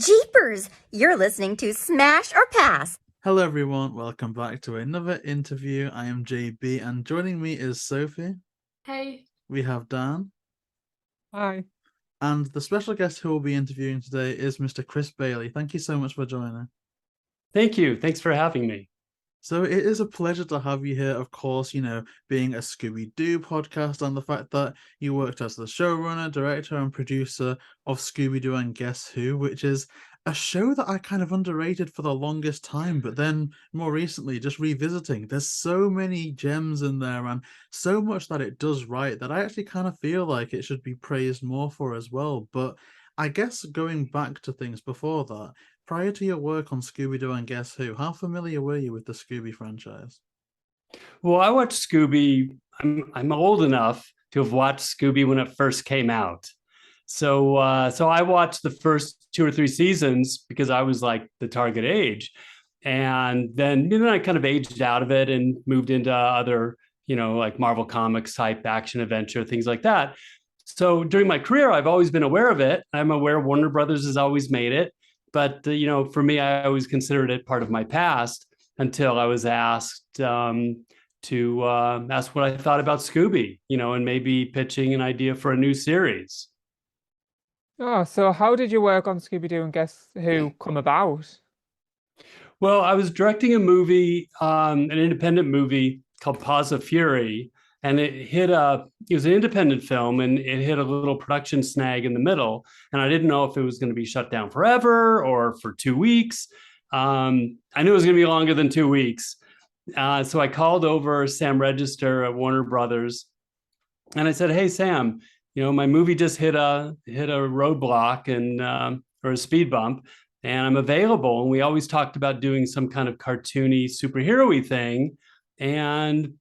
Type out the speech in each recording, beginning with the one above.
Jeepers! You're listening to Smash or Pass. Hello everyone, welcome back to another interview. I am JB and joining me is Sophie. Hey. We have Dan. Hi. And the special guest who will be interviewing today is Mr. Chris Bailey. Thank you so much for joining. Thank you. Thanks for having me. So it is a pleasure to have you here, of course, being a Scooby Doo podcast and the fact that you worked as the showrunner, director, and producer of Scooby Doo and Guess Who, which is a show that I kind of underrated for the longest time, but then more recently just revisiting. There's so many gems in there and so much that it does right that I actually kind of feel like it should be praised more for as well. But I guess going back to things before that, prior to your work on Scooby Doo and Guess Who, how familiar were you with the Scooby franchise? Well, I watched Scooby. I'm old enough to have watched Scooby when it first came out. So I watched the first 2 or 3 seasons because I was like the target age. And then I kind of aged out of it and moved into other, like Marvel Comics type action adventure, things like that. So during my career, I've always been aware of it. I'm aware Warner Brothers has always made it. But, for me, I always considered it part of my past until I was asked to ask what I thought about Scooby, and maybe pitching an idea for a new series. Oh, so how did your work on Scooby Doo and Guess Who come about? Well, I was directing a movie, an independent movie called Paws of Fury, and it was an independent film, and it hit a little production snag in the middle, and I didn't know if it was going to be shut down forever or for 2 weeks. I knew it was going to be longer than 2 weeks. So I called over Sam Register at Warner Brothers, and I said, "Hey, Sam, my movie just hit a roadblock and or a speed bump, and I'm available. And we always talked about doing some kind of cartoony superhero-y thing, and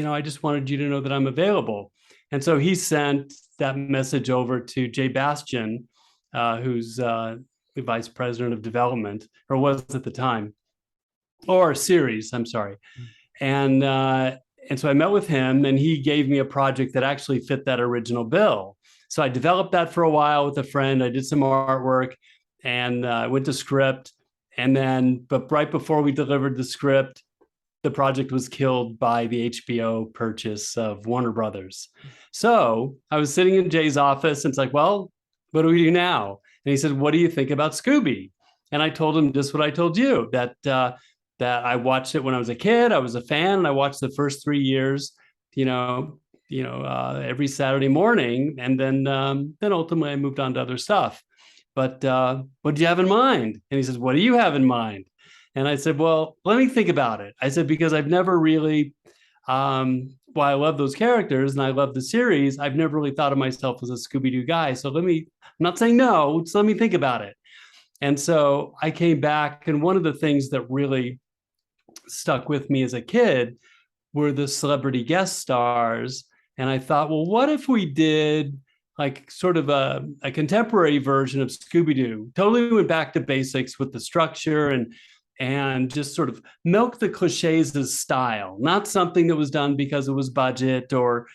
I just wanted you to know that I'm available." And so he sent that message over to Jay Bastian, who's the vice president of development, or was at the time, or series, I'm sorry. And so I met with him, and he gave me a project that actually fit that original bill. So I developed that for a while with a friend. I did some artwork and went to script. But right before we delivered the script, the project was killed by the HBO purchase of Warner Brothers. So I was sitting in Jay's office, and it's like, well, what do we do now? And he said, "What do you think about Scooby?" And I told him just what I told you, that I watched it when I was a kid. I was a fan, and I watched the first 3 years, every Saturday morning. And then ultimately I moved on to other stuff. But what do you have in mind? And he says, "What do you have in mind?" And I said, "Well, let me think about it." I said, because I've never really, while I love those characters and I love the series, I've never really thought of myself as a Scooby-Doo guy. So I'm not saying no, just let me think about it. And so I came back, and one of the things that really stuck with me as a kid were the celebrity guest stars. And I thought, well, what if we did like sort of a contemporary version of Scooby-Doo? Totally went back to basics with the structure and just sort of milk the cliches as style, not something that was done because it was budget or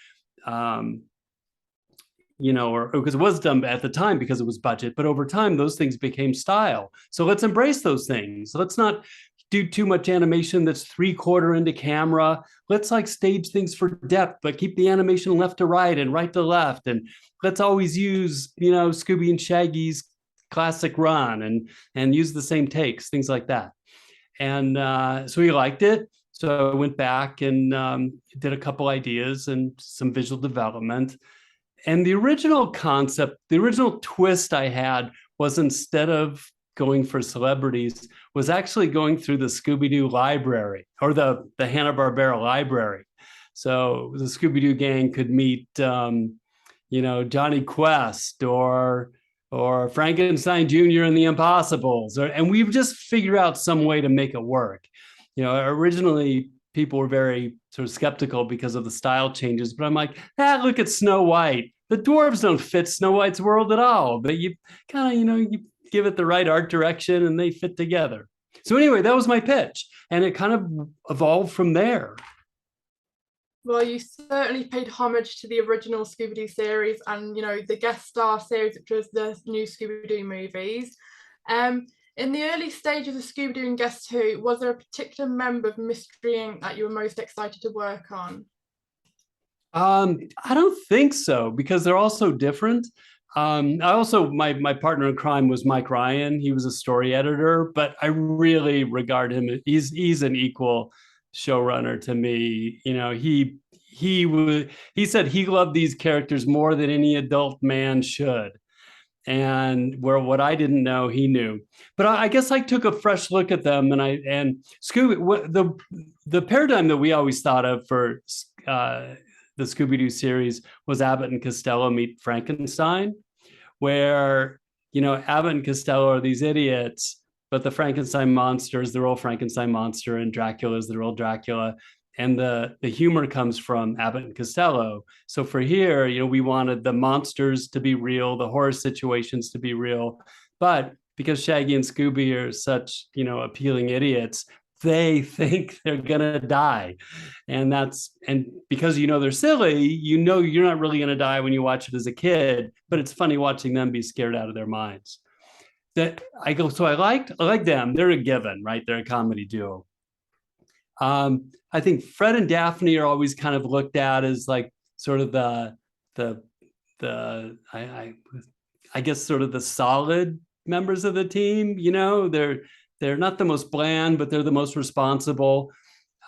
because it was done at the time because it was budget, but over time those things became style. So let's embrace those things. Let's not do too much animation that's 3/4 into camera. Let's like stage things for depth, but keep the animation left to right and right to left. And let's always use, Scooby and Shaggy's classic run and use the same takes, things like that. And so he liked it. So I went back and did a couple ideas and some visual development. And the original concept, the original twist I had was, instead of going for celebrities, was actually going through the Scooby-Doo library, or the Hanna-Barbera library. So the Scooby-Doo gang could meet, Johnny Quest or Frankenstein Jr. and the Impossibles, and we've just figured out some way to make it work. Originally people were very sort of skeptical because of the style changes, but I'm like, look at Snow White. The dwarves don't fit Snow White's world at all, but you kind of, you give it the right art direction and they fit together. So anyway, that was my pitch, and it kind of evolved from there. Well, you certainly paid homage to the original Scooby-Doo series and, the guest star series, which was the new Scooby-Doo movies. In the early stages of Scooby Doo and Guess Who, was there a particular member of Mystery Inc. that you were most excited to work on? I don't think so, because they're all so different. My partner in crime was Mike Ryan. He was a story editor, but I really regard him. He's an equal showrunner to me. You know, he said he loved these characters more than any adult man should. And where what I didn't know, he knew. But I guess I took a fresh look at them, and Scooby. The paradigm that we always thought of for the Scooby Doo series was Abbott and Costello meet Frankenstein, where Abbott and Costello are these idiots, but the Frankenstein monster is the real Frankenstein monster, and Dracula is the real Dracula. And the humor comes from Abbott and Costello. So for here, we wanted the monsters to be real, the horror situations to be real. But because Shaggy and Scooby are such, appealing idiots, they think they're gonna die. And because they're silly, you're not really gonna die when you watch it as a kid, but it's funny watching them be scared out of their minds. So I like them. They're a given, right? They're a comedy duo. I think Fred and Daphne are always kind of looked at as like sort of I guess sort of the solid members of the team. They're not the most bland, but they're the most responsible.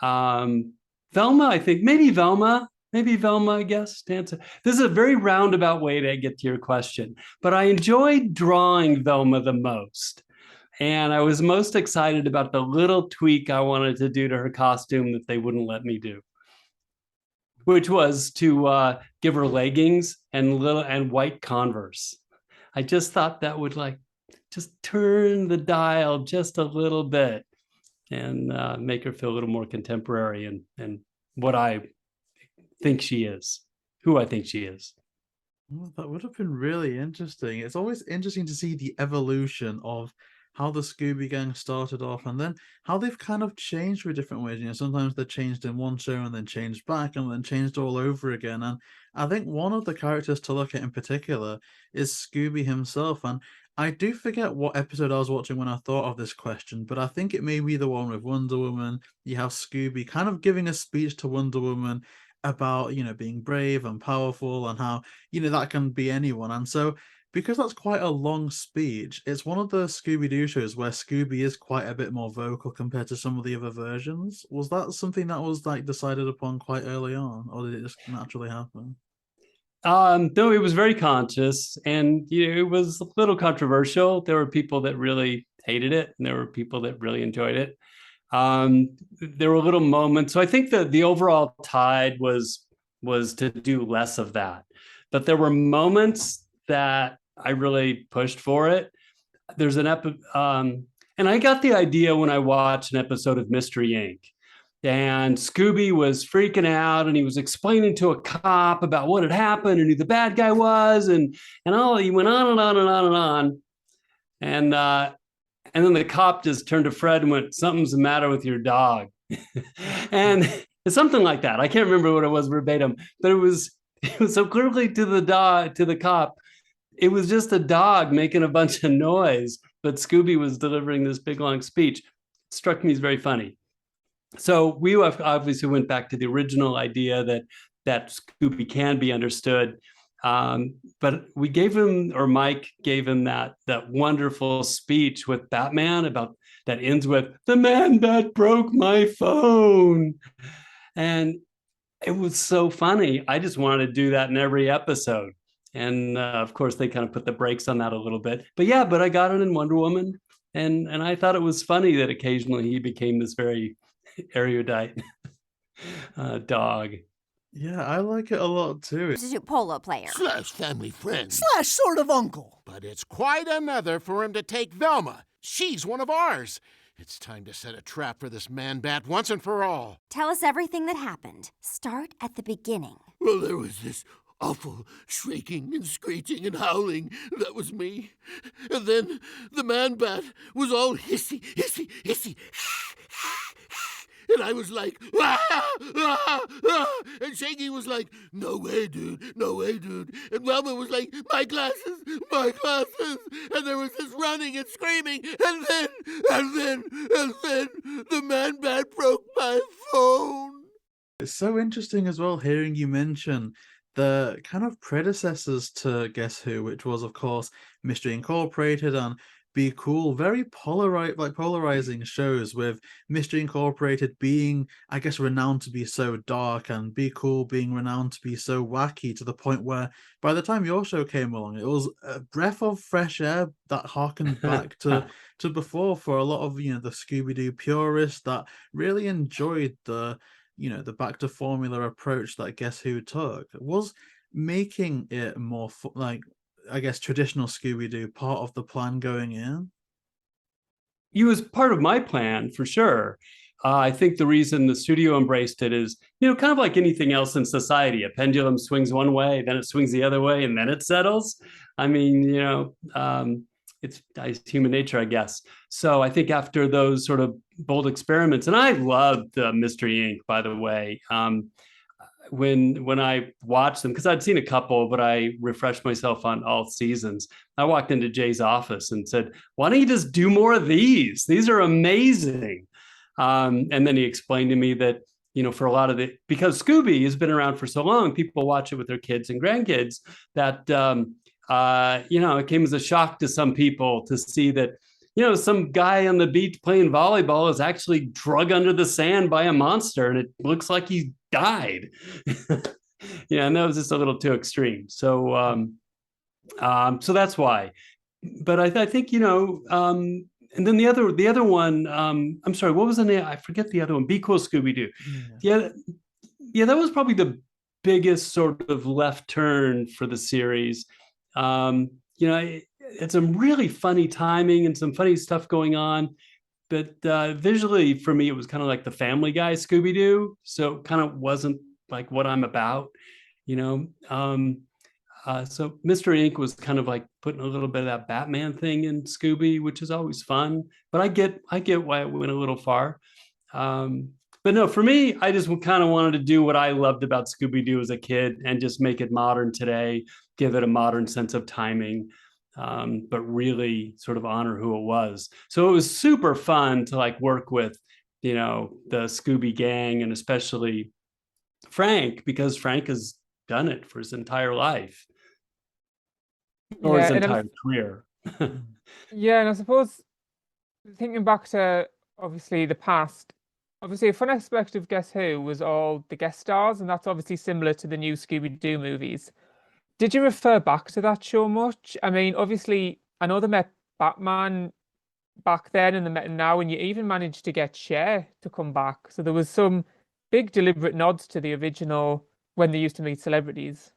Velma, I think maybe Velma, I guess, to answer. This is a very roundabout way to get to your question, but I enjoyed drawing Velma the most. And I was most excited about the little tweak I wanted to do to her costume that they wouldn't let me do, which was to give her leggings and white Converse. I just thought that would just turn the dial just a little bit and make her feel a little more contemporary and what I think she is, who I think she is. Well, that would have been really interesting. It's always interesting to see the evolution of how the Scooby Gang started off and then how they've kind of changed with different ways. Sometimes they're changed in one show and then changed back and then changed all over again. And I think one of the characters to look at in particular is Scooby himself. And I do forget what episode I was watching when I thought of this question, but I think it may be the one with Wonder Woman. You have Scooby kind of giving a speech to Wonder Woman about, being brave and powerful and how, that can be anyone. And so because that's quite a long speech, it's one of the Scooby-Doo shows where Scooby is quite a bit more vocal compared to some of the other versions. Was that something that was decided upon quite early on, or did it just naturally happen? No, it was very conscious, and it was a little controversial. There were people that really hated it, and there were people that really enjoyed it. There were little moments. So I think that the overall tide was to do less of that, but there were moments that I really pushed for it. There's an and I got the idea when I watched an episode of Mystery Inc. And Scooby was freaking out, and he was explaining to a cop about what had happened and who the bad guy was, and all he went on and on and on and on, and then the cop just turned to Fred and went, "Something's the matter with your dog," and something like that. I can't remember what it was verbatim, but it was so clearly to the cop. It was just a dog making a bunch of noise, but Scooby was delivering this big, long speech. It struck me as very funny. So we obviously went back to the original idea that Scooby can be understood. But we gave him, or Mike gave him that wonderful speech with Batman that ends with, "The man that broke my phone." And it was so funny. I just wanted to do that in every episode. And of course, they kind of put the brakes on that a little bit. But I got it in Wonder Woman. And I thought it was funny that occasionally he became this very erudite dog. Yeah, I like it a lot too. Substitute polo player. / family friend. / sort of uncle. But it's quite another for him to take Velma. She's one of ours. It's time to set a trap for this man-bat once and for all. Tell us everything that happened. Start at the beginning. Well, there was this awful shrieking and screeching and howling. That was me. And then the man-bat was all hissy, hissy, hissy. and I was like, ah, ah, ah. And Shaggy was like, no way, dude, no way, dude. And Velma was like, my glasses, my glasses. And there was this running and screaming, and then the man bat broke my phone. It's so interesting as well hearing you mention the kind of predecessors to Guess Who, which was, of course, Mystery Incorporated and Be Cool. Very polarizing shows, with Mystery Incorporated being, I guess, renowned to be so dark, and Be Cool being renowned to be so wacky, to the point where by the time your show came along, it was a breath of fresh air that harkened back to before, for a lot of, the Scooby Doo purists that really enjoyed the back to formula approach that Guess Who took. Was making it more I guess, traditional Scooby-Doo part of the plan going in? It was part of my plan for sure. I think the reason the studio embraced it is, kind of like anything else in society. A pendulum swings one way, then it swings the other way, and then it settles. I mean, it's human nature, I guess. So I think after those sort of bold experiments, and I loved Mystery Inc., by the way. When I watched them, because I'd seen a couple, but I refreshed myself on all seasons. I walked into Jay's office and said, why don't you just do more of these? These are amazing. And then he explained to me that, for a lot of because Scooby has been around for so long, people watch it with their kids and grandkids, that, it came as a shock to some people to see that, some guy on the beach playing volleyball is actually drug under the sand by a monster, and it looks like he died. And that was just a little too extreme. So, so that's why. But I think, and then the other one, I'm sorry, what was the name? I forget the other one. Be Cool, Scooby Doo. Yeah, that was probably the biggest sort of left turn for the series. It's some really funny timing and some funny stuff going on. But visually, for me, it was kind of like the Family Guy Scooby Doo. So it kind of wasn't like what I'm about, So Mystery Inc. was kind of like putting a little bit of that Batman thing in Scooby, which is always fun. But I get why it went a little far. But no, for me, I just kind of wanted to do what I loved about Scooby Doo as a kid and just make it modern today, give it a modern sense of timing. But really sort of honor who it was. So it was super fun to work with, the Scooby gang, and especially Frank, because Frank has done it for his entire life, or his entire career. Yeah, and I suppose thinking back to obviously the past, obviously a fun aspect of Guess Who was all the guest stars, and that's obviously similar to the new Scooby Doo movies. Did you refer back to that show much? I mean, obviously, I know they met Batman back then and they met him now, and you even managed to get Cher to come back. So there was some big deliberate nods to the original when they used to meet celebrities.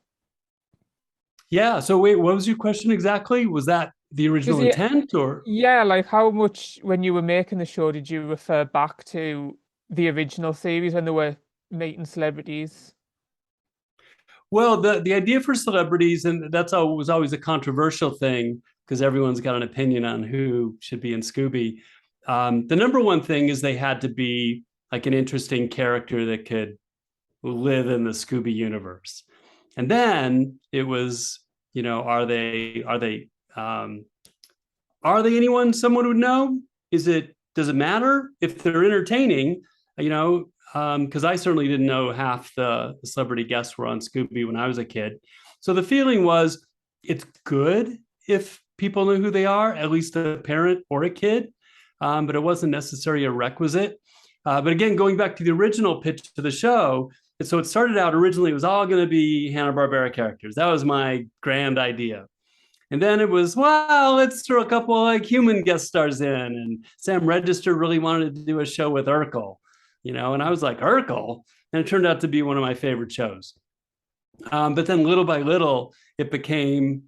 Yeah. So wait, what was your question exactly? Was that the original intent, or? Yeah, how much when you were making the show did you refer back to the original series when they were meeting celebrities? Well, the idea for celebrities, and was always a controversial thing because everyone's got an opinion on who should be in Scooby. The number one thing is they had to be like an interesting character that could live in the Scooby universe. And then it was, are they anyone someone would know? Does it matter if they're entertaining? Because I certainly didn't know half the celebrity guests were on Scooby when I was a kid. So the feeling was it's good if people know who they are, at least a parent or a kid, but it wasn't necessarily a requisite. But again, going back to the original pitch to the show, so it started out originally, it was all going to be Hanna-Barbera characters. That was my grand idea. And then it was, well, let's throw a couple human guest stars in. And Sam Register really wanted to do a show with Urkel. And I was like, Urkel? And it turned out to be one of my favorite shows. But then little by little, it became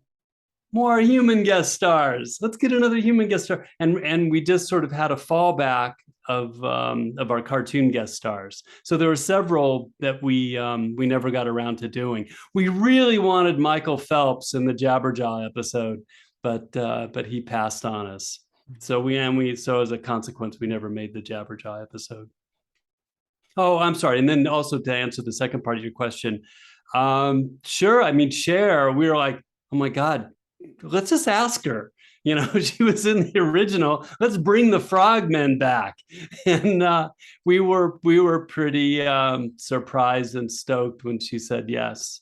more human guest stars. Let's get another human guest star. And we just sort of had a fallback of our cartoon guest stars. So there were several that we never got around to doing. We really wanted Michael Phelps in the Jabberjaw episode, but he passed on us. So so as a consequence, we never made the Jabberjaw episode. Oh, I'm sorry. And then also to answer the second part of your question, sure. I mean, Cher, we were like, oh my God, let's just ask her. You know, she was in the original. Let's bring the frogmen back. And we were pretty surprised and stoked when she said yes.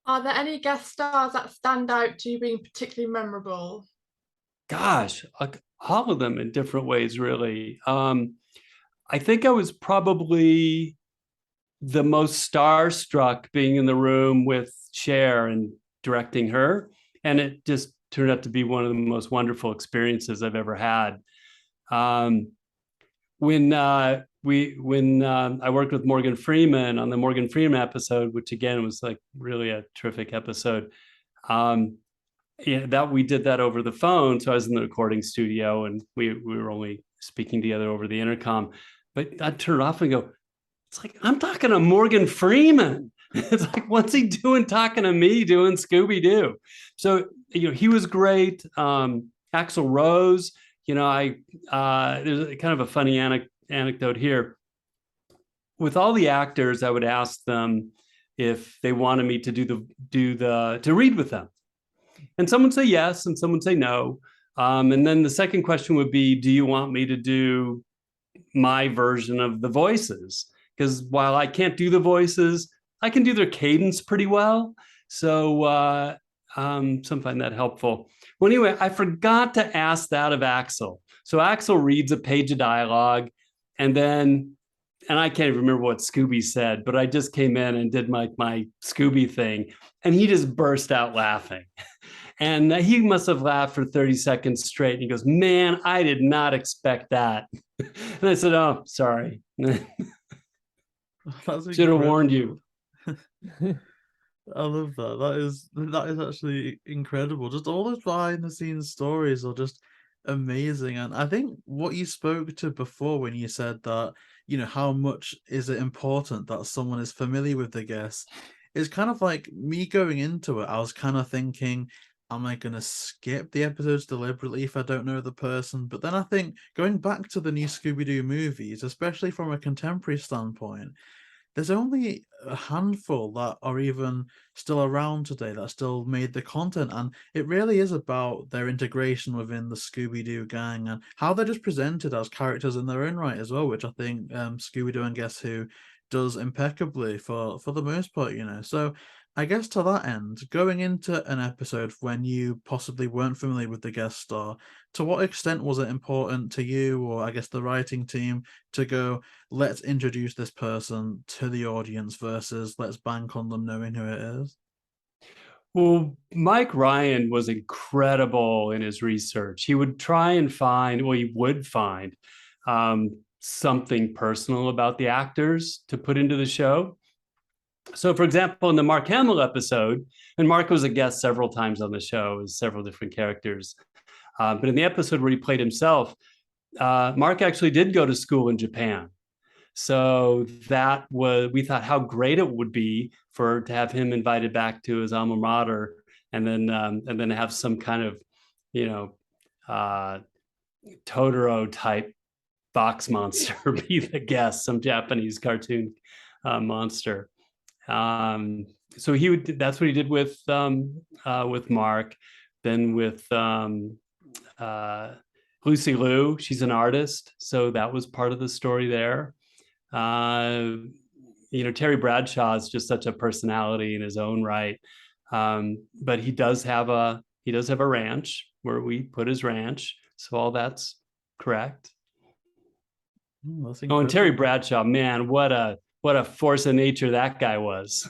Are there any guest stars that stand out to you being particularly memorable? Gosh, like all of them in different ways, really. I think I was probably the most starstruck being in the room with Cher and directing her. And it just turned out to be one of the most wonderful experiences I've ever had. When I worked with Morgan Freeman on the Morgan Freeman episode, which again was like really a terrific episode, that we did that over the phone. So I was in the recording studio and we were only speaking together over the intercom. But I'd turn it off and go, it's like, I'm talking to Morgan Freeman. It's like, what's he doing talking to me doing Scooby Doo? So, he was great. Axl Rose, there's kind of a funny anecdote here. With all the actors, I would ask them if they wanted me to read with them. And some would say yes, and some would say no. And then the second question would be, do you want me to do my version of the voices? Because while I can't do the voices, I can do their cadence pretty well. So some find that helpful. Well, anyway, I forgot to ask that of Axl. So Axl reads a page of dialogue, and I can't even remember what Scooby said, but I just came in and did my Scooby thing, and he just burst out laughing. And he must have laughed for 30 seconds straight. And he goes, man, I did not expect that. And I said, oh, sorry. Should have warned you. I love that. That is actually incredible. Just all those behind the scenes stories are just amazing. And I think what you spoke to before when you said that, how much is it important that someone is familiar with the guest, is kind of like me going into it. I was kind of thinking, am I going to skip the episodes deliberately if I don't know the person? But then I think going back to the new Scooby Doo movies, especially from a contemporary standpoint, there's only a handful that are even still around today that still made the content. And it really is about their integration within the Scooby Doo gang and how they're just presented as characters in their own right as well, which I think Scooby Doo and Guess Who does impeccably for the most part, So I guess to that end, going into an episode when you possibly weren't familiar with the guest star, to what extent was it important to you, or I guess the writing team, to go, let's introduce this person to the audience versus let's bank on them knowing who it is? Well, Mike Ryan was incredible in his research. He would try and he would find something personal about the actors to put into the show. So, for example, in the Mark Hamill episode, and Mark was a guest several times on the show as several different characters, but in the episode where he played himself, Mark actually did go to school in Japan. So we thought how great it would be to have him invited back to his alma mater, and then have some kind of, Totoro type box monster be the guest, some Japanese cartoon monster. So that's what he did with Mark. Then with Lucy Liu, she's an artist, so that was part of the story there. Terry Bradshaw is just such a personality in his own right, but he does have a ranch where we put his ranch, so all that's correct. And Terry Bradshaw, man, what a force of nature that guy was.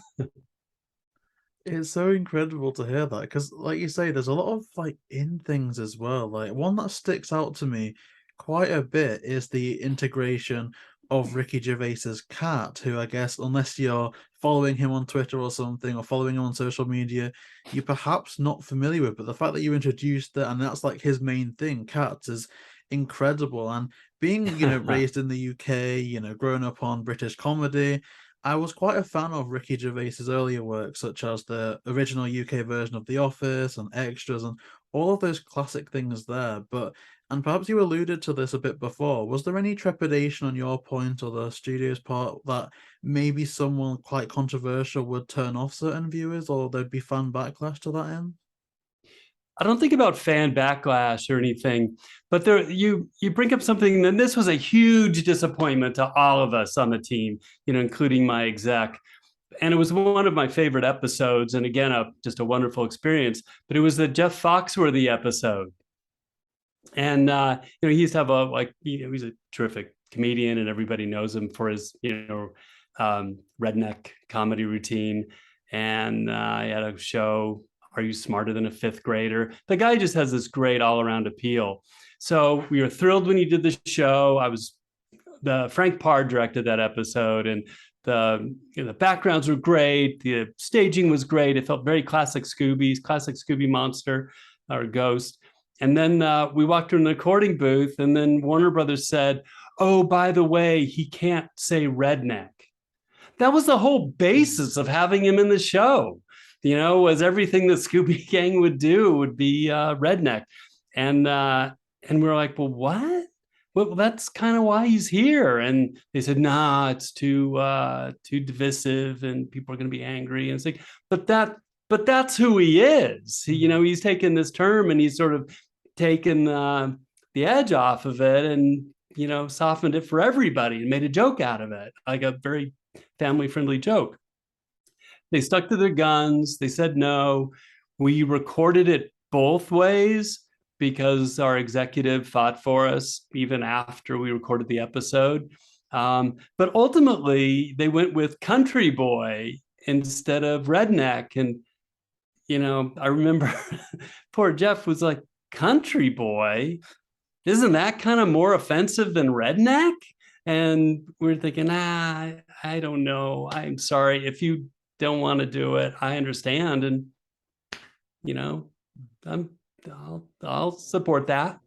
It's so incredible to hear that, because like you say, there's a lot of in things as well. Like one that sticks out to me quite a bit is the integration of Ricky Gervais's cat, who I guess, unless you're following him on Twitter or something, or following him on social media, you're perhaps not familiar with. But the fact that you introduced that, and that's like his main thing, cats, is incredible. And being, raised in the UK, growing up on British comedy, I was quite a fan of Ricky Gervais's earlier work, such as the original UK version of The Office and Extras and all of those classic things there. But, and perhaps you alluded to this a bit before, was there any trepidation on your point or the studio's part that maybe someone quite controversial would turn off certain viewers or there'd be fan backlash to that end? I don't think about fan backlash or anything, but there you bring up something, and this was a huge disappointment to all of us on the team, including my exec. And it was one of my favorite episodes, and again, just a wonderful experience. But it was the Jeff Foxworthy episode, and he used to have he's a terrific comedian, and everybody knows him for his redneck comedy routine. And he had a show, Are You Smarter Than a Fifth Grader? The guy just has this great all-around appeal. So we were thrilled when he did the show. Frank Parr directed that episode, and the backgrounds were great. The staging was great. It felt very classic Scooby monster or ghost. And then we walked in the recording booth, and then Warner Brothers said, "Oh, by the way, he can't say redneck." That was the whole basis of having him in the show. Was everything the Scooby Gang would do would be redneck. And we're like, well, what? Well, that's kind of why he's here. And they said, nah, it's too divisive and people are going to be angry. And it's like, but that's who he is. He's taken this term and he's sort of taken the edge off of it and, softened it for everybody and made a joke out of it, like a very family-friendly joke. They stuck to their guns. They said no. We recorded it both ways because our executive fought for us even after we recorded the episode. But ultimately, they went with country boy instead of redneck. And, I remember poor Jeff was like, country boy? Isn't that kind of more offensive than redneck? And we're thinking, I don't know. I'm sorry. If you don't want to do it, I understand. And, I'll support that.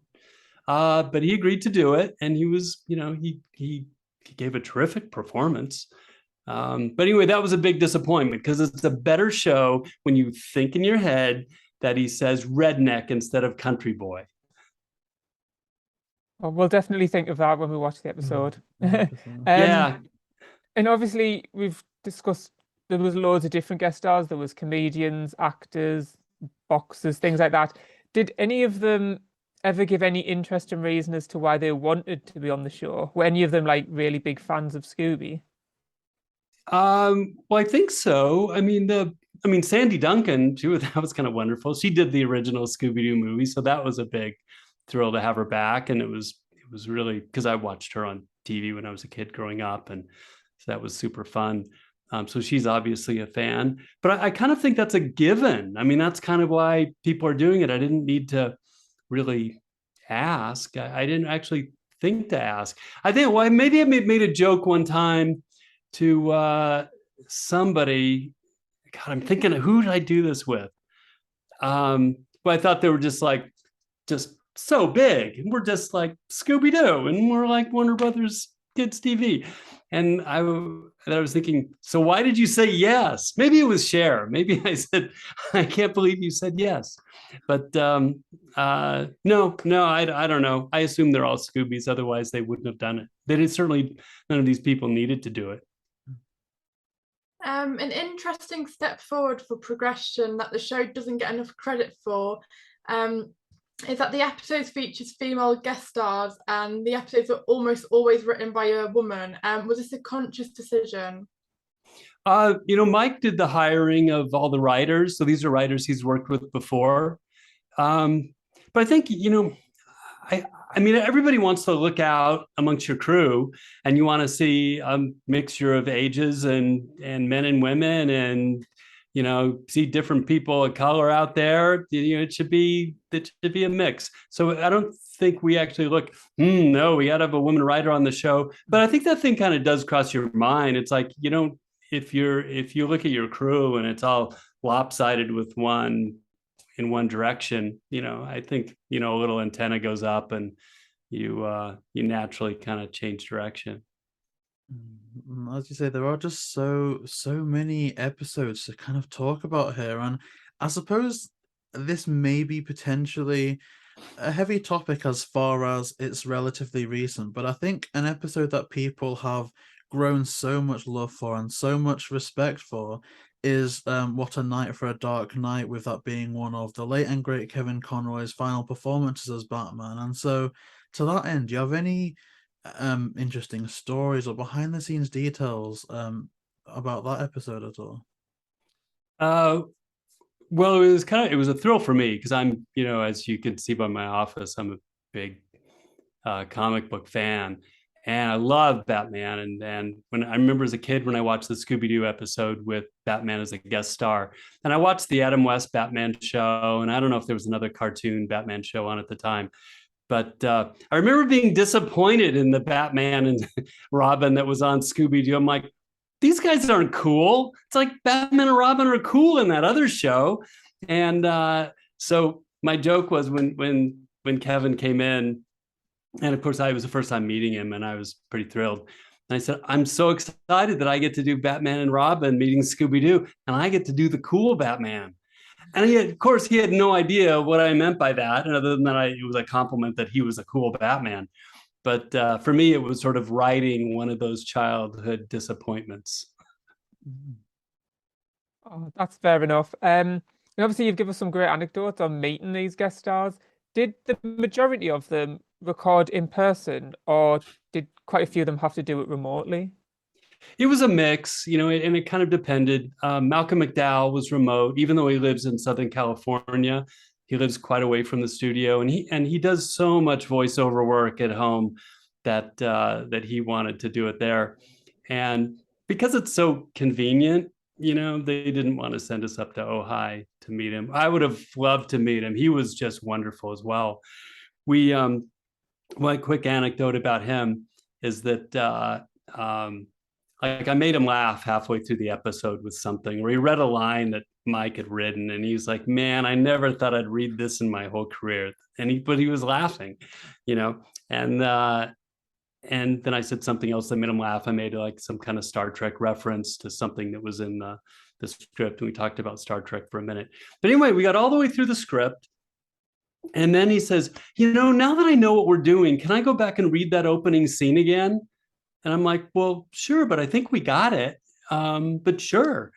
But he agreed to do it. And he was, he gave a terrific performance. But anyway, that was a big disappointment because it's a better show when you think in your head that he says redneck instead of country boy. Well, we'll definitely think of that when we watch the episode. Yeah. And obviously, we've discussed there was loads of different guest stars. There was comedians, actors, boxers, things like that. Did any of them ever give any interesting reason as to why they wanted to be on the show? Were any of them like really big fans of Scooby? Well, I think so. I mean, Sandy Duncan, that was kind of wonderful. She did the original Scooby Doo movie, so that was a big thrill to have her back. And it was really, because I watched her on TV when I was a kid growing up, and so that was super fun. So she's obviously a fan, but I kind of think that's a given. I mean, that's kind of why people are doing it. I didn't need to really ask. I didn't actually think to ask. I think, well, maybe I made a joke one time to somebody. God, I'm thinking, who did I do this with? But I thought they were just so big, and we're just like Scooby Doo, and we're like Warner Brothers Kids TV. And I was thinking, so why did you say yes? Maybe it was Cher. Maybe I said, I can't believe you said yes. But no, I don't know. I assume they're all Scoobies. Otherwise, they wouldn't have done it. Certainly none of these people needed to do it. An interesting step forward for progression that the show doesn't get enough credit for is that the episodes features female guest stars and the episodes are almost always written by a woman. Was this a conscious decision? Mike did the hiring of all the writers. So these are writers he's worked with before. But I think, I mean, everybody wants to look out amongst your crew and you want to see a mixture of ages and men and women and, see different people of color out there. It should be a mix. So I don't think we actually look, no, we got to have a woman writer on the show. But I think that thing kind of does cross your mind. It's like, if you look at your crew and it's all lopsided with one in one direction, I think, a little antenna goes up and you naturally kind of change direction. As you say, there are just so many episodes to kind of talk about here, and I suppose this may be potentially a heavy topic as far as it's relatively recent, but I think an episode that people have grown so much love for and so much respect for is What a Night for a Dark Night, with that being one of the late and great Kevin Conroy's final performances as Batman. And so, to that end, do you have any interesting stories or behind the scenes details about that episode at all? Well, it was a thrill for me because I'm, as you can see by my office, I'm a big comic book fan, and I love Batman. And when I remember as a kid when I watched the Scooby Doo episode with Batman as a guest star, and I watched the Adam West Batman show, and I don't know if there was another cartoon Batman show on at the time. But I remember being disappointed in the Batman and Robin that was on Scooby Doo. I'm like, these guys aren't cool. It's like Batman and Robin are cool in that other show. And so my joke was when Kevin came in, and of course it was the first time meeting him, and I was pretty thrilled. And I said, I'm so excited that I get to do Batman and Robin meeting Scooby Doo, and I get to do the cool Batman. And of course, he had no idea what I meant by that, and other than that, it was a compliment that he was a cool Batman. But for me, it was sort of righting one of those childhood disappointments. Oh, that's fair enough. And obviously, you've given us some great anecdotes on meeting these guest stars. Did the majority of them record in person, or did quite a few of them have to do it remotely? It was a mix, and it kind of depended. Malcolm McDowell was remote, even though he lives in Southern California. He lives quite away from the studio, and he does so much voiceover work at home that he wanted to do it there. And because it's so convenient, they didn't want to send us up to Ojai to meet him. I would have loved to meet him. He was just wonderful as well. One quick anecdote about him is that I made him laugh halfway through the episode with something where he read a line that Mike had written, and he was like, "Man, I never thought I'd read this in my whole career." But he was laughing, and then I said something else that made him laugh. I made like some kind of Star Trek reference to something that was in the script, and we talked about Star Trek for a minute. But anyway, we got all the way through the script, and then he says, now that I know what we're doing, can I go back and read that opening scene again? And I'm like, well, sure, but I think we got it. But sure.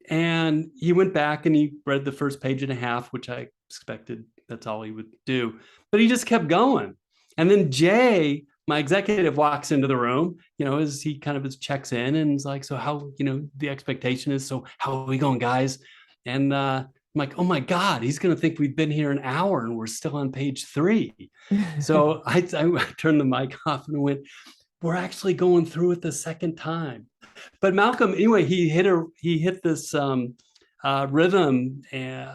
And he went back and he read the first page and a half, which I expected that's all he would do. But he just kept going. And then Jay, my executive, walks into the room, as he kind of checks in and is like, so how, the expectation is, so how are we going, guys? And I'm like, oh my God, he's going to think we've been here an hour and we're still on page 3. So I turned the mic off and went, we're actually going through it the second time. But Malcolm, anyway, he hit this rhythm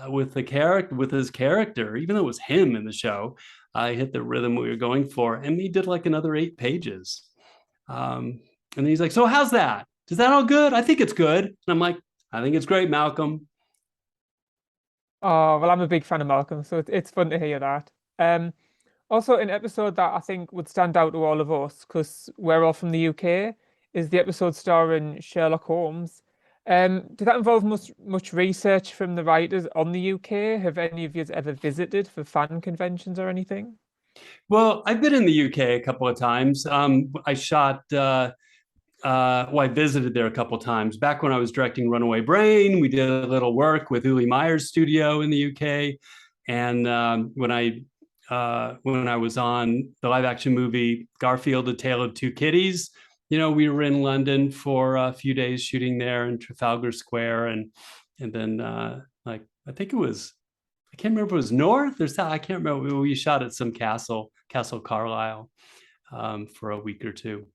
with his character, even though it was him in the show. I hit the rhythm we were going for, and he did like another 8 pages. And then he's like, so how's that? Is that all good? I think it's good. And I'm like, I think it's great, Malcolm. Oh, well, I'm a big fan of Malcolm, so it's fun to hear that. Also, an episode that I think would stand out to all of us, because we're all from the UK, is the episode starring Sherlock Holmes. Did that involve much research from the writers on the UK? Have any of you ever visited for fan conventions or anything? Well, I've been in the UK a couple of times. I visited there a couple of times. Back when I was directing Runaway Brain, we did a little work with Uli Meyer's studio in the UK. And when I was on the live action movie Garfield: A Tale of Two Kitties, we were in London for a few days shooting there in Trafalgar Square, and then I think it was, I can't remember if it was north or south. I can't remember. We shot at some Castle Carlisle for a week or two.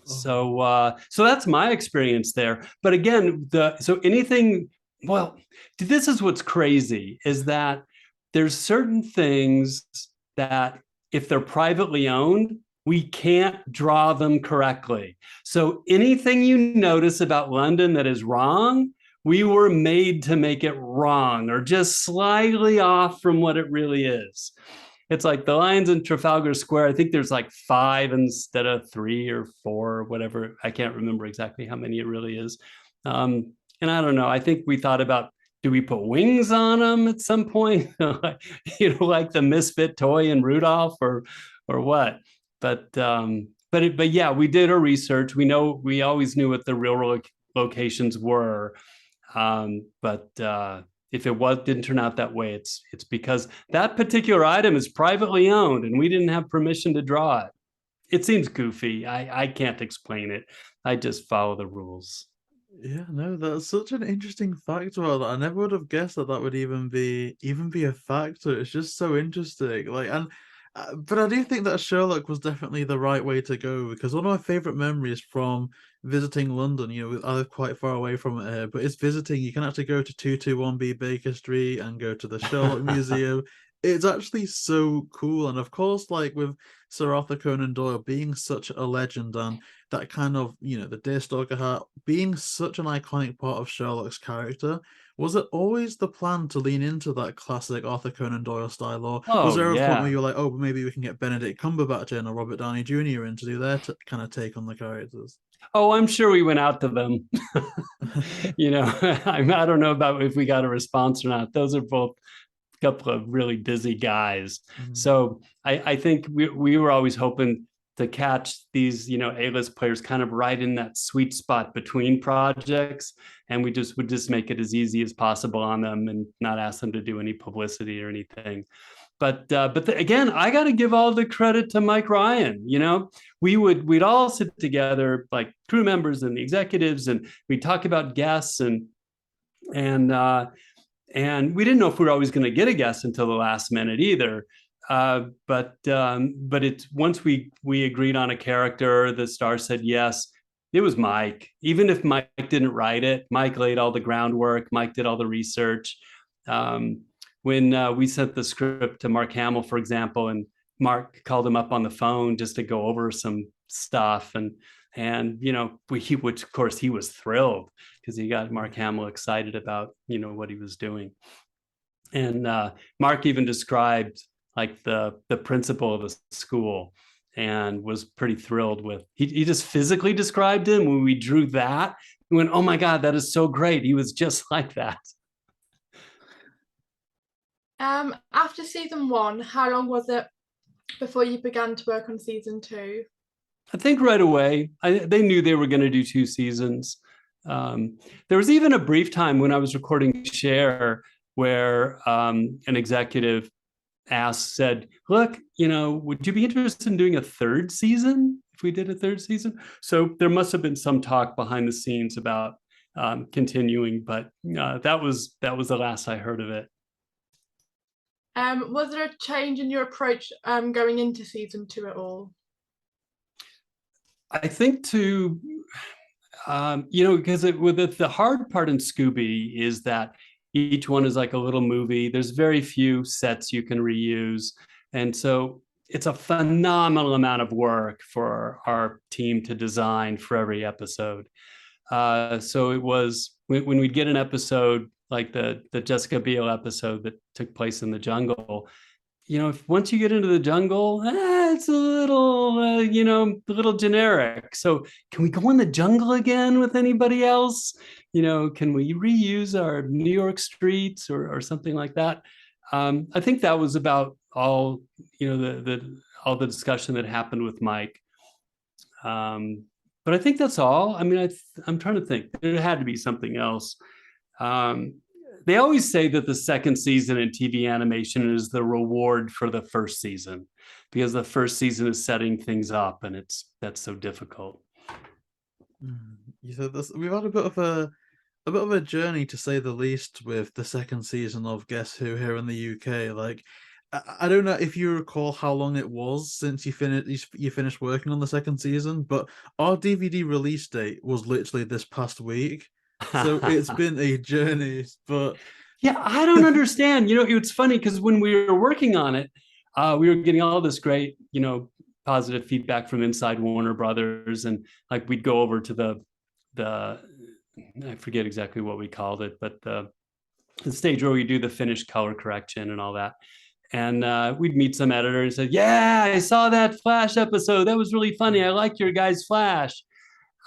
So that's my experience there. But again, this is what's crazy, is that there's certain things that if they're privately owned, we can't draw them correctly. So anything you notice about London that is wrong, we were made to make it wrong or just slightly off from what it really is. it's like the lines in Trafalgar Square. I think there's like 5 instead of 3 or 4 or whatever. I can't remember exactly how many it really is. And I don't know. I think we thought about, do we put wings on them at some point? Like the misfit toy in Rudolph or what? But yeah, we did our research. We always knew what the real locations were. But if it didn't turn out that way, it's because that particular item is privately owned and we didn't have permission to draw it. It seems goofy. I can't explain it. I just follow the rules. Yeah, no, that's such an interesting fact about that. I never would have guessed that would even be a factor. It's just so interesting. But I do think that Sherlock was definitely the right way to go, because one of my favorite memories from visiting London, I live quite far away from it here, but it's visiting. You can actually go to 221B Baker Street and go to the Sherlock Museum. It's actually so cool. And of course, like with Sir Arthur Conan Doyle being such a legend, and that kind of, the Deerstalker hat being such an iconic part of Sherlock's character, was it always the plan to lean into that classic Arthur Conan Doyle style, or was there a point where you were like, oh, maybe we can get Benedict Cumberbatch in or Robert Downey Jr. in to do their kind of take on the characters? Oh, I'm sure we went out to them. I don't know about if we got a response or not. Those are both a couple of really busy guys. Mm-hmm. So I think we were always hoping to catch these, A-list players kind of right in that sweet spot between projects. And we would just make it as easy as possible on them and not ask them to do any publicity or anything. But again, I got to give all the credit to Mike Ryan. We'd all sit together, like crew members and the executives, and we'd talk about guests, and we didn't know if we were always going to get a guest until the last minute either. But it's once we agreed on a character, the star said yes. It was Mike. Even if Mike didn't write it, Mike laid all the groundwork. Mike did all the research. When we sent the script to Mark Hamill, for example, and Mark called him up on the phone just to go over some stuff, and which of course he was thrilled because he got Mark Hamill excited about what he was doing. And Mark even described like the principal of the school and was pretty thrilled with. He just physically described him. When we drew that, we went, "Oh my God, that is so great! He was just like that." After season 1, how long was it before you began to work on season 2? I think right away. They knew they were going to do 2 seasons. There was even a brief time when I was recording Cher where an executive said, "Look, would you be interested in doing a 3rd season if we did a 3rd season?" So there must have been some talk behind the scenes about continuing, but that was the last I heard of it. Was there a change in your approach going into season 2 at all? I think because the hard part in Scooby is that each one is like a little movie. There's very few sets you can reuse. And so it's a phenomenal amount of work for our team to design for every episode. So it was when we'd get an episode like the Jessica Biel episode that took place in the jungle, if once you get into the jungle, it's a little generic. So can we go in the jungle again with anybody else? Can we reuse our New York streets or something like that? I think that was about all, all the discussion that happened with Mike. But I think that's all. I mean, I'm trying to think. There had to be something else. They always say that the 2nd season in TV animation is the reward for the 1st season, because the 1st season is setting things up, and that's so difficult. You said this. We've had a bit of a journey, to say the least, with the 2nd season of Guess Who here in the UK. Like, I don't know if you recall how long it was since you finished working on the 2nd season, but our DVD release date was literally this past week. So it's been a journey, but yeah, I don't understand. It's funny because when we were working on it, we were getting all this great, positive feedback from inside Warner Brothers, and like we'd go over to the I forget exactly what we called it, but the stage where we do the finished color correction and all that. And we'd meet some editor and say, yeah, I saw that Flash episode. That was really funny. I like your guys' Flash.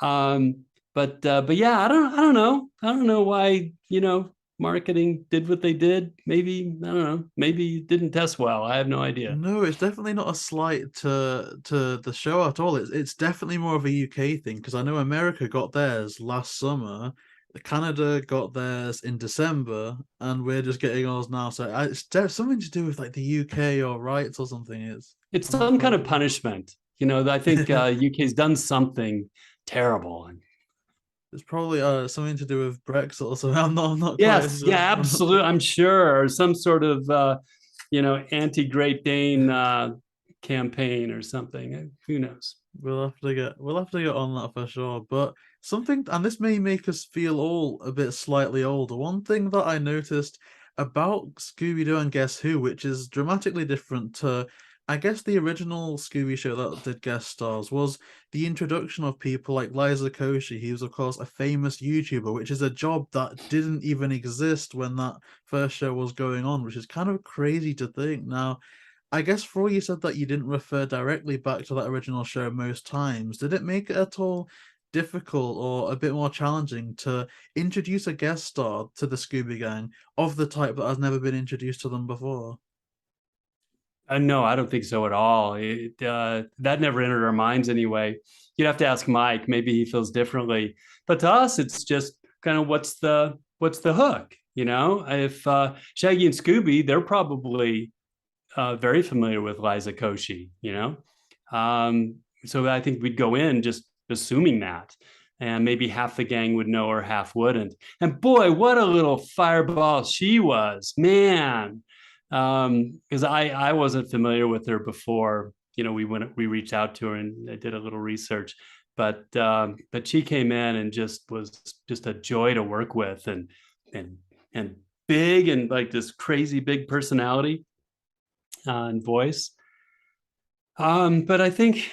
But yeah, I don't know. I don't know why, marketing did what they did. Maybe, I don't know, maybe it didn't test well. I have no idea. No, it's definitely not a slight to the show at all. It's definitely more of a UK thing, because I know America got theirs last summer, Canada got theirs in December, and we're just getting ours now. So it's something to do with like the UK or rights or something. It's some kind of punishment. I think UK's done something terrible. It's probably something to do with Brexit or something. I'm not Yes, quite sure. yeah, absolutely. I'm sure, or some sort of anti-Great Dane campaign or something. Who knows? We'll have to get on that for sure. But something, and this may make us feel all a bit slightly older. One thing that I noticed about Scooby Doo and Guess Who, which is dramatically different to, I guess, the original Scooby show that did guest stars, was the introduction of people like Liza Koshy. He was, of course, a famous YouTuber, which is a job that didn't even exist when that first show was going on, which is kind of crazy to think. Now, I guess for you said that you didn't refer directly back to that original show most times. Did it make it at all difficult or a bit more challenging to introduce a guest star to the Scooby Gang of the type that has never been introduced to them before? No, I don't think so at all. That never entered our minds anyway. You'd have to ask Mike. Maybe he feels differently. But to us, it's just kind of what's the hook? If Shaggy and Scooby, they're probably very familiar with Liza Koshy. So I think we'd go in just assuming that, and maybe half the gang would know or half wouldn't. And boy, what a little fireball she was, man. Because I wasn't familiar with her before. We reached out to her and I did a little research, but she came in and just was just a joy to work with, and big, and like this crazy big personality and voice. But I think,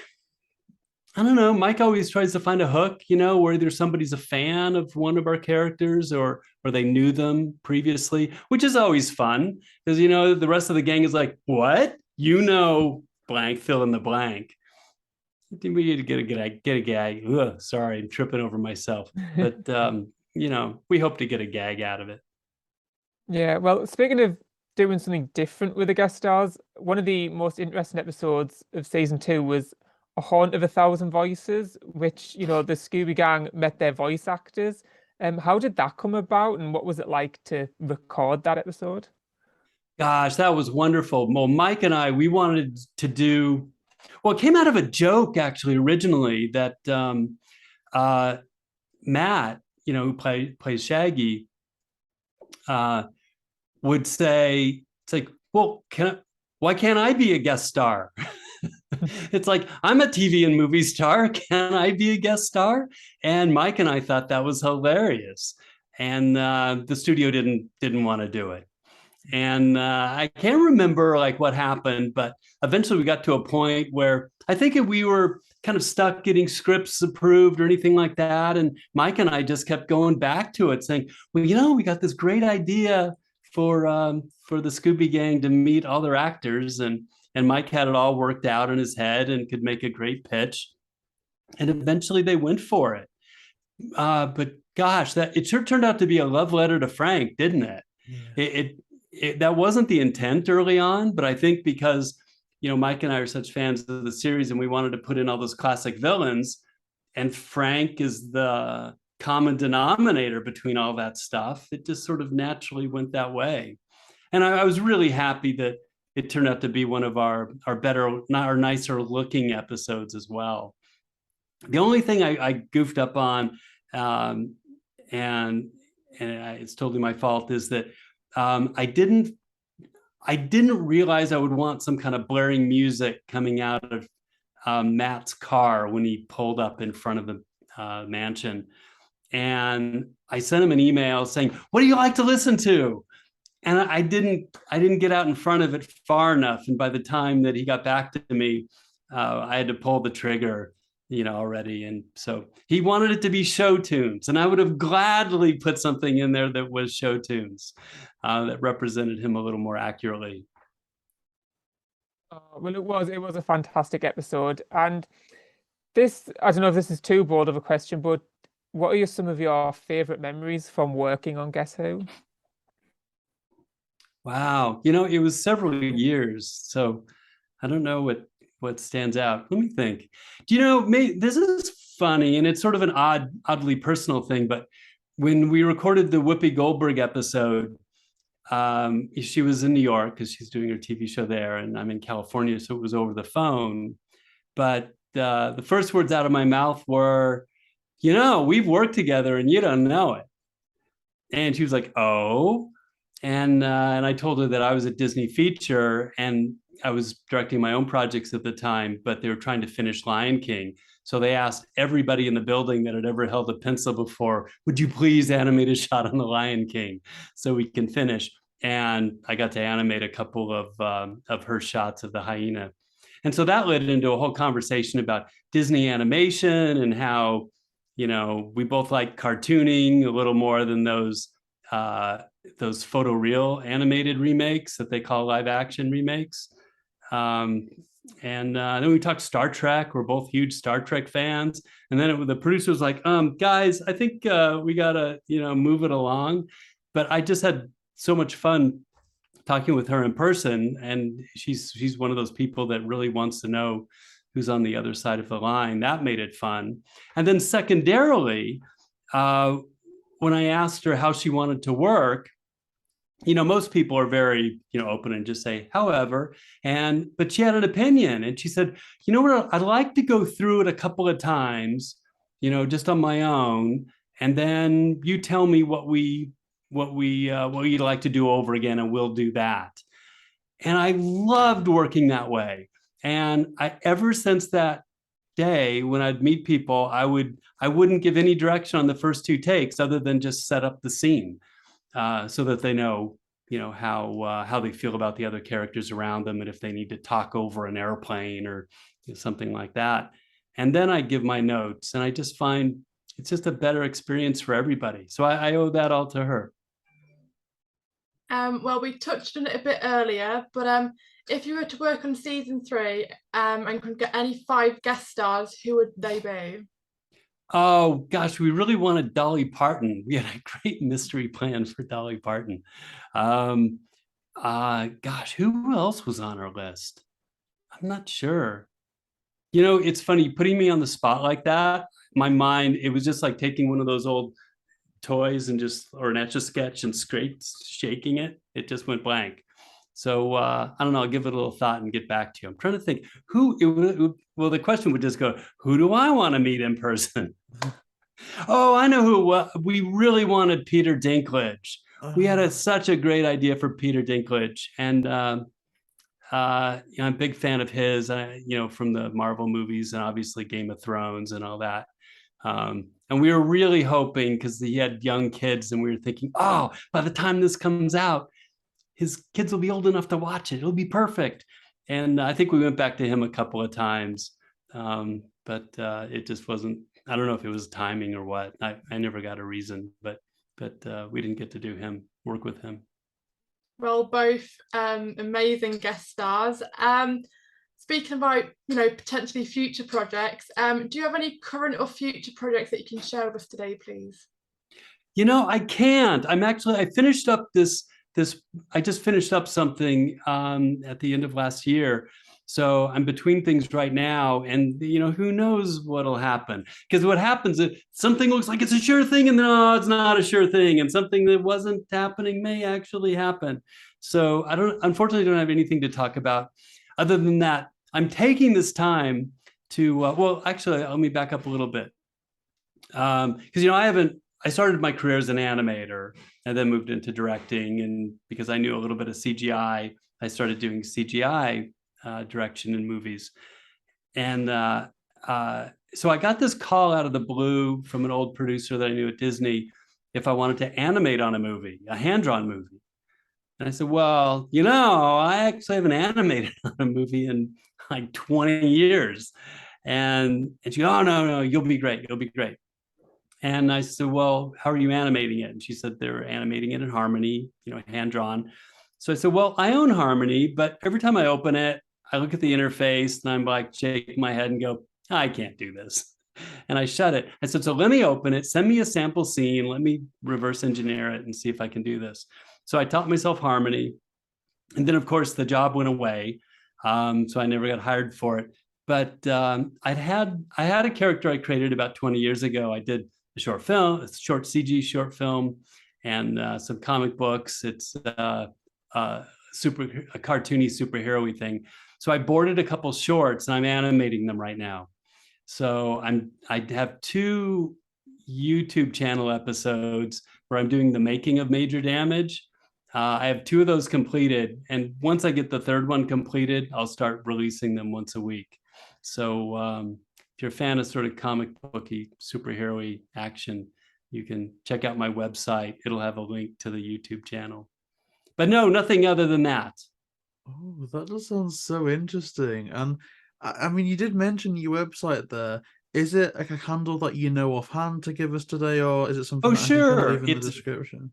I don't know, Mike always tries to find a hook, where either somebody's a fan of one of our characters or they knew them previously, which is always fun because, the rest of the gang is like, what? Blank, fill in the blank. I think we need to get a gag. Ugh, sorry, I'm tripping over myself. But, we hope to get a gag out of it. Yeah, well, speaking of doing something different with the guest stars, one of the most interesting episodes of season 2 was A Haunt of 1,000 Voices, which, the Scooby Gang met their voice actors. How did that come about, and what was it like to record that episode? Gosh, that was wonderful. Well, Mike and I, we wanted to do, well, it came out of a joke actually originally that Matt, who plays Shaggy, would say, it's like, well, why can't I be a guest star? It's like, I'm a TV and movie star. Can I be a guest star? And Mike and I thought that was hilarious. And the studio didn't want to do it. And I can't remember what happened, but eventually we got to a point where I think we were kind of stuck getting scripts approved or anything like that. And Mike and I just kept going back to it saying, well, we got this great idea for the Scooby Gang to meet all their actors. And Mike had it all worked out in his head and could make a great pitch. And eventually they went for it. But gosh, it sure turned out to be a love letter to Frank, didn't it? Yeah. That wasn't the intent early on, but I think because, Mike and I are such fans of the series and we wanted to put in all those classic villains, and Frank is the common denominator between all that stuff, it just sort of naturally went that way. And I was really happy that it turned out to be one of our better, our nicer looking episodes as well. The only thing I goofed up on, and it's totally my fault, is that I didn't realize I would want some kind of blaring music coming out of Matt's car when he pulled up in front of the mansion. And I sent him an email saying, what do you like to listen to? And I didn't get out in front of it far enough. And by the time that he got back to me, I had to pull the trigger, already. And so he wanted it to be show tunes. And I would have gladly put something in there that was show tunes that represented him a little more accurately. Well, it was a fantastic episode, and this, I don't know if this is too broad of a question, but what are some of your favorite memories from working on Guess Who? Wow. You know, it was several years, so I don't know what stands out. Let me think. Do you know, this is funny, and it's sort of an oddly personal thing, but when we recorded the Whoopi Goldberg episode, she was in New York because she's doing her TV show there, and I'm in California, so it was over the phone. But the first words out of my mouth were, you know, we've worked together and you don't know it. And she was like, oh. And I told her that I was a Disney feature and I was directing my own projects at the time, but they were trying to finish Lion King. So they asked everybody in the building that had ever held a pencil before, would you please animate a shot on the Lion King so we can finish? And I got to animate a couple of her shots of the hyena. And so that led into a whole conversation about Disney animation and how, you know, we both like cartooning a little more than those photoreal animated remakes that they call live action remakes. And then we talked Star Trek. We're both huge Star Trek fans. And then the producer was like, guys, I think we gotta, you know, move it along. But I just had so much fun talking with her in person. And she's one of those people that really wants to know who's on the other side of the line. That made it fun. And then secondarily, when I asked her how she wanted to work, you know, most people are very, you know, open and just say, however, but she had an opinion and she said, you know what, I'd like to go through it a couple of times, you know, just on my own. And then you tell me what you'd like to do over again, and we'll do that. And I loved working that way. And ever since that day, when I'd meet people, I wouldn't give any direction on the first two takes other than just set up the scene. So that they know, you know, how they feel about the other characters around them, and if they need to talk over an airplane or something like that. And then I give my notes, and I just find it's just a better experience for everybody. So I owe that all to her. Well, we touched on it a bit earlier, but if you were to work on season 3 and could get any 5 guest stars, who would they be? Oh, gosh, we really wanted Dolly Parton. We had a great mystery plan for Dolly Parton. Gosh, who else was on our list? I'm not sure. You know, it's funny, putting me on the spot like that, my mind, it was just like taking one of those old toys and or an Etch-a-Sketch and shaking it. It just went blank. So I don't know, I'll give it a little thought and get back to you. I'm trying to think well, the question would just go, who do I want to meet in person? Oh, I know who. We really wanted Peter Dinklage. We had such a great idea for Peter Dinklage. And you know, I'm a big fan of his, you know, from the Marvel movies and obviously Game of Thrones and all that. And we were really hoping, because he had young kids, and we were thinking, oh, by the time this comes out, his kids will be old enough to watch it. It'll be perfect. And I think we went back to him a couple of times, but it just wasn't. I don't know if it was timing or what. I never got a reason, but we didn't get to work with him. Well, both amazing guest stars. Speaking about, you know, potentially future projects, do you have any current or future projects that you can share with us today, please? You know, I can't. I finished up I just finished up something at the end of last year. So I'm between things right now, and, you know, who knows what'll happen? Because what happens is something looks like it's a sure thing, and then, oh, it's not a sure thing, and something that wasn't happening may actually happen. So unfortunately, don't have anything to talk about. Other than that, I'm taking this time to, well, actually, let me back up a little bit. Because, you know, I started my career as an animator and then moved into directing. And because I knew a little bit of CGI, I started doing CGI direction in movies. And so I got this call out of the blue from an old producer that I knew at Disney if I wanted to animate on a movie, a hand-drawn movie. And I said, well, you know, I actually haven't animated on a movie in like 20 years. And she goes, oh, no, you'll be great. You'll be great. And I said, well, how are you animating it? And she said, they're animating it in Harmony, you know, hand drawn. So I said, well, I own Harmony, but every time I open it, I look at the interface and I'm like, shake my head and go, I can't do this. And I shut it. I said, so let me open it, send me a sample scene, let me reverse engineer it and see if I can do this. So I taught myself Harmony. And then, of course, the job went away. So I never got hired for it. But I had a character I created about 20 years ago. I did a short film, a short CG short film, and some comic books. It's a cartoony superhero-y thing. So I boarded a couple shorts and I'm animating them right now. So I have 2 YouTube channel episodes where I'm doing the making of Major Damage. I have 2 of those completed. And once I get the 3rd one completed, I'll start releasing them once a week. So if you're a fan of sort of comic booky, superhero-y action, you can check out my website. It'll have a link to the YouTube channel. But no, nothing other than that. Oh, that does sound so interesting. And I mean, you did mention your website there. Is it like a handle that you know offhand to give us today, or is it something that I can kind of leave in the description?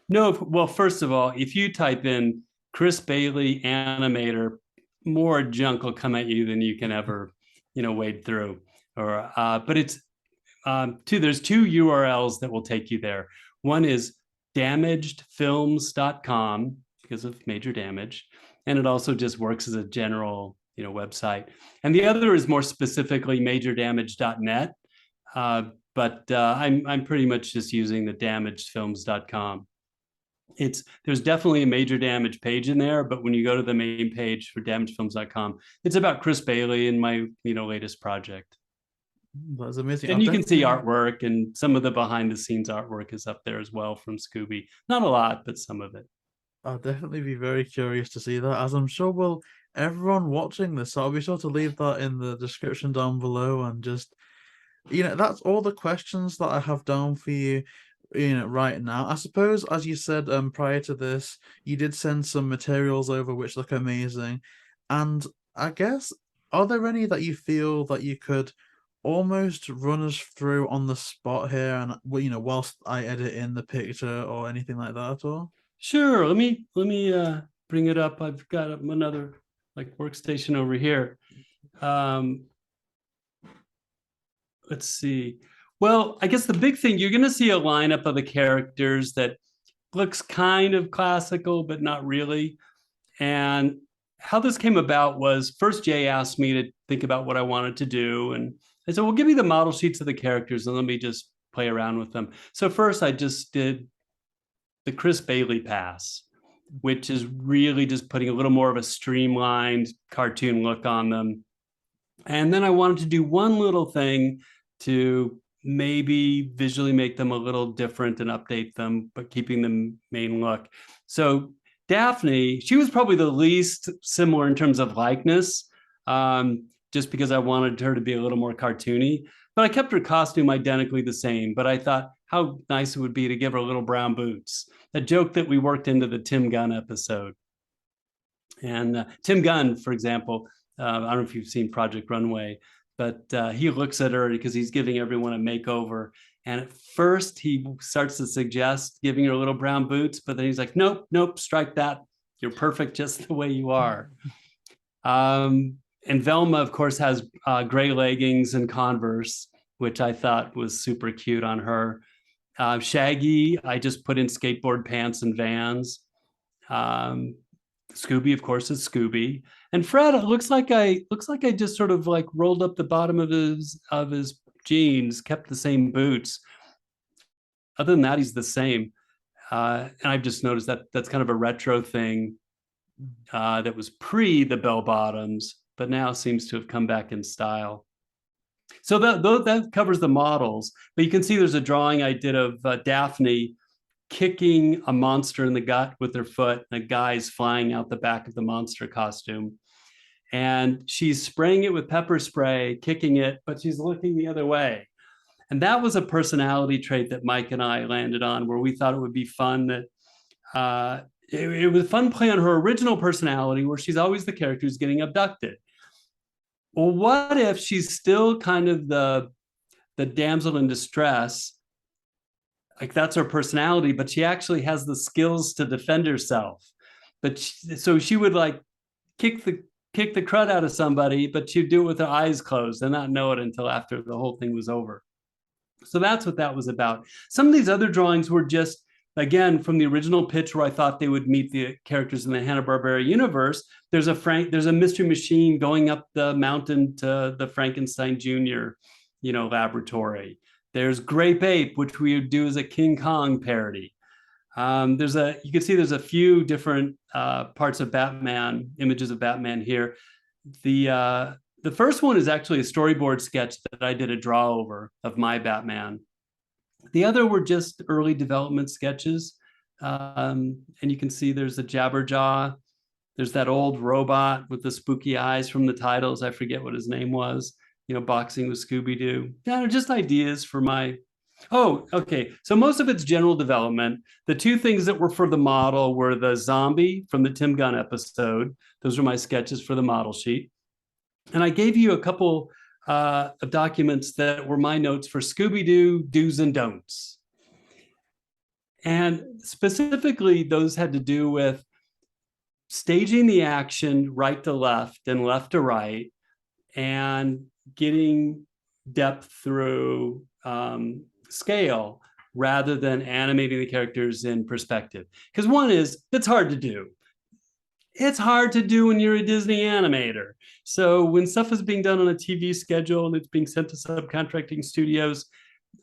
No, well, first of all, if you type in Chris Bailey animator, more junk will come at you than you can ever, wade through. Or, but it's there's 2 URLs that will take you there. One is damagedfilms.com because of Major Damage, and it also just works as a general, website. And the other is more specifically majordamage.net. But I'm pretty much just using the damagedfilms.com. There's definitely a Major Damage page in there, but when you go to the main page for damagedfilms.com, it's about Chris Bailey and my latest project. That's amazing. And you can see artwork, and some of the behind the scenes artwork is up there as well from Scooby. Not a lot, but some of it. I'll definitely be very curious to see that, as I'm sure will everyone watching this. So I'll be sure to leave that in the description down below, and just that's all the questions that I have down for you right now. I suppose, as you said prior to this, you did send some materials over which look amazing, and I guess, are there any that you feel that you could almost run us through on the spot here, and whilst I edit in the picture or anything like that at all? Sure. Let me bring it up. I've got another workstation over here. Let's see. Well, I guess the big thing, you're going to see a lineup of the characters that looks kind of classical, but not really. And how this came about was, first Jay asked me to think about what I wanted to do. And I said, well, give me the model sheets of the characters and let me just play around with them. So first I just did the Chris Bailey pass, which is really just putting a little more of a streamlined cartoon look on them. And then I wanted to do one little thing to maybe visually make them a little different and update them, but keeping the main look. So Daphne, she was probably the least similar in terms of likeness, just because I wanted her to be a little more cartoony. But I kept her costume identically the same. But I thought how nice it would be to give her little brown boots, a joke that we worked into the Tim Gunn episode. And Tim Gunn, for example, I don't know if you've seen Project Runway, but he looks at her because he's giving everyone a makeover. And at first he starts to suggest giving her little brown boots, but then he's like, nope, strike that. You're perfect just the way you are. And Velma, of course, has gray leggings and Converse, which I thought was super cute on her. Shaggy, I just put in skateboard pants and Vans. Scooby, of course, is Scooby. And Fred, it looks like I just sort of rolled up the bottom of his jeans, kept the same boots. Other than that, he's the same. And I've just noticed that that's kind of a retro thing that was pre the bell bottoms, but now seems to have come back in style. So that covers the models, but you can see there's a drawing I did of Daphne kicking a monster in the gut with her foot, and a guy's flying out the back of the monster costume. And she's spraying it with pepper spray, kicking it, but she's looking the other way. And that was a personality trait that Mike and I landed on, where we thought it would be fun that it was fun play on her original personality, where she's always the character who's getting abducted. Well, what if she's still kind of the damsel in distress? That's her personality, but she actually has the skills to defend herself. So she would kick the kick the crud out of somebody, but she'd do it with her eyes closed and not know it until after the whole thing was over. So that's what that was about. Some of these other drawings were just, again, from the original pitch where I thought they would meet the characters in the Hanna-Barbera universe. There's a mystery machine going up the mountain to the Frankenstein Jr., laboratory. There's Grape Ape, which we would do as a King Kong parody. You can see there's a few different parts of Batman, images of Batman here. The first one is actually a storyboard sketch that I did a draw over of my Batman. The other were just early development sketches. And you can see there's a Jabberjaw. There's that old robot with the spooky eyes from the titles. I forget what his name was, boxing with Scooby Doo. Yeah, just ideas for my... Oh, okay. So most of it's general development. The two things that were for the model were the zombie from the Tim Gunn episode. Those were my sketches for the model sheet. And I gave you a couple of documents that were my notes for Scooby Doo do's and don'ts. And specifically, those had to do with staging the action right to left and left to right, and getting depth through scale rather than animating the characters in perspective. Because one is, it's hard to do. It's hard to do when you're a Disney animator. So when stuff is being done on a TV schedule and it's being sent to subcontracting studios,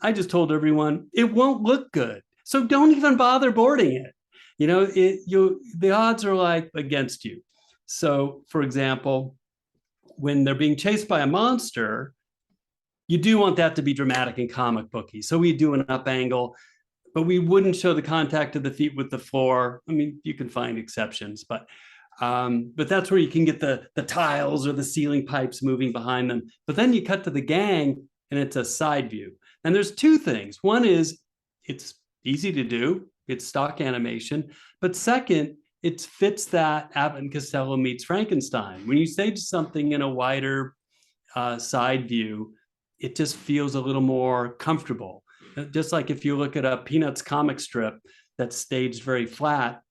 I just told everyone, it won't look good. So don't even bother boarding it. The odds are like against you. So for example, when they're being chased by a monster, you do want that to be dramatic and comic booky. So we do an up angle, but we wouldn't show the contact of the feet with the floor. I mean, you can find exceptions, but that's where you can get the tiles or the ceiling pipes moving behind them. But then you cut to the gang and it's a side view. And there's two things. One is it's easy to do. It's stock animation. But second, it fits that Abbott and Costello meets Frankenstein. When you stage something in a wider side view, it just feels a little more comfortable. Just like if you look at a Peanuts comic strip that's staged very flat,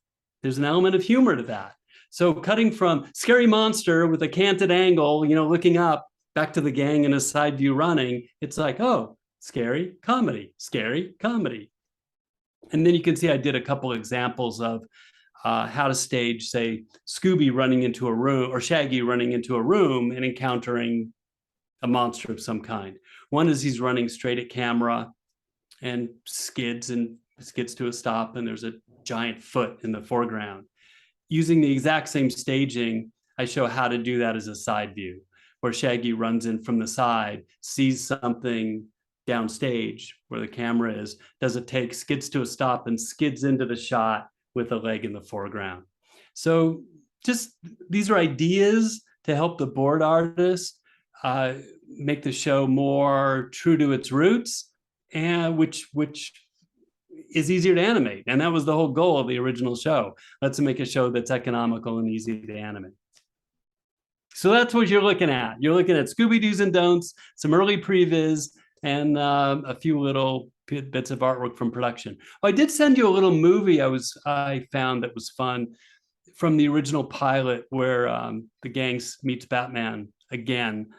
there's an element of humor to that. So cutting from scary monster with a canted angle, looking up, back to the gang in a side view running, it's like, oh, scary comedy. And then you can see I did a couple examples of how to stage, say, Scooby running into a room or Shaggy running into a room and encountering a monster of some kind. One is he's running straight at camera and skids to a stop, and there's a giant foot in the foreground. Using the exact same staging, I show how to do that as a side view, where Shaggy runs in from the side, sees something downstage where the camera is, does a take, skids to a stop, and skids into the shot with a leg in the foreground. So just these are ideas to help the board artist make the show more true to its roots, and which is easier to animate. And that was the whole goal of the original show. Let's make a show that's economical and easy to animate. So that's what you're looking at. You're looking at Scooby Doo's and Don'ts, some early previs, and a few little bits of artwork from production. I did send you a little movie I found that was fun from the original pilot where the gang meets Batman again.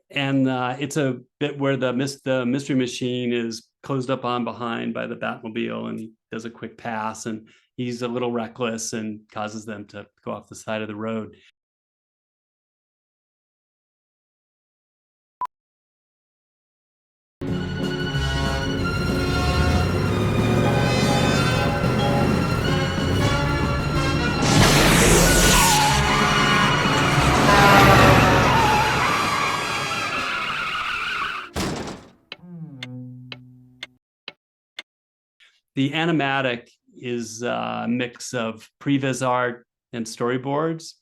And it's a bit where the mystery machine is closed up on behind by the Batmobile, and he does a quick pass, and he's a little reckless and causes them to go off the side of the road. The animatic is a mix of previs art and storyboards,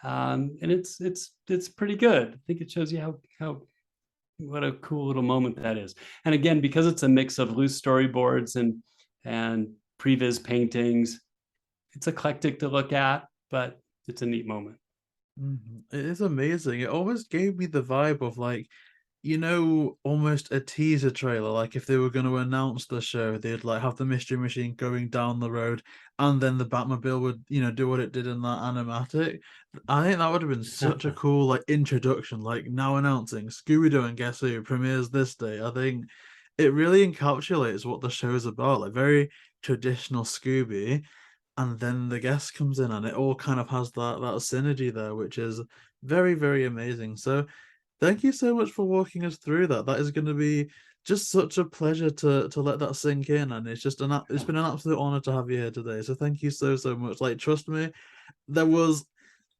and it's pretty good. I think it shows you what a cool little moment that is. And again, because it's a mix of loose storyboards and previs paintings, it's eclectic to look at, but it's a neat moment. It is amazing. It always gave me the vibe of, like, you know, almost a teaser trailer. Like if they were going to announce the show, they'd like have the mystery machine going down the road, and then the Batmobile would, you know, do what it did in that animatic. I think that would have been such a cool like introduction. Like now announcing Scooby Doo and Guess Who premieres this day. I think it really encapsulates what the show's about. Like very traditional Scooby, and then the guest comes in, and it all kind of has that synergy there, which is very, very amazing. So thank you so much for walking us through that. That is going to be just such a pleasure to let that sink in, and it's just it's been an absolute honor to have you here today. So thank you so much. Like trust me, there was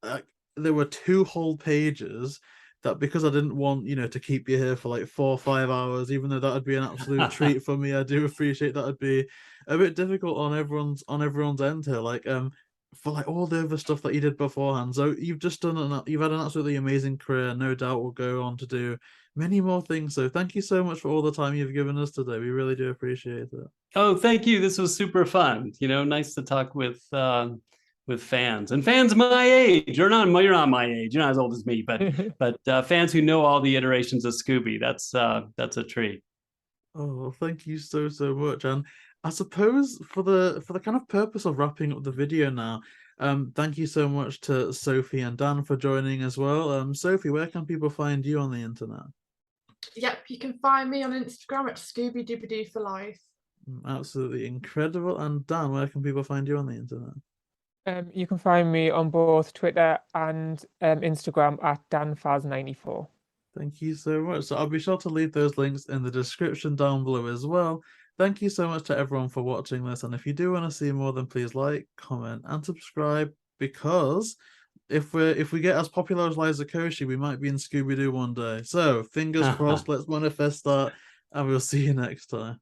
uh, there were 2 whole pages that, because I didn't want, you know, to keep you here for like 4 or 5 hours, even though that would be an absolute treat for me. I do appreciate that would be a bit difficult on everyone's end here. Like for like all the other stuff that you did beforehand. So you've just you've had an absolutely amazing career. No doubt will go on to do many more things. So thank you so much for all the time you've given us today. We really do appreciate it. Oh, thank you. This was super fun. You know, nice to talk with fans, and fans my age. You're not my age. You're not as old as me, but fans who know all the iterations of Scooby. That's a treat. Oh, thank you so much. And I suppose for the kind of purpose of wrapping up the video now, thank you so much to Sophie and Dan for joining as well. Sophie, where can people find you on the internet? Yep, you can find me on Instagram at Scooby Doo for life. Absolutely incredible. And Dan, where can people find you on the internet? You can find me on both Twitter and Instagram at danfaz94. Thank you so much. So I'll be sure to leave those links in the description down below as well. Thank you so much to everyone for watching this. And if you do want to see more, then please like, comment, and subscribe, because if we get as popular as Liza Koshy, we might be in Scooby Doo one day. So fingers crossed, let's manifest that, and we'll see you next time.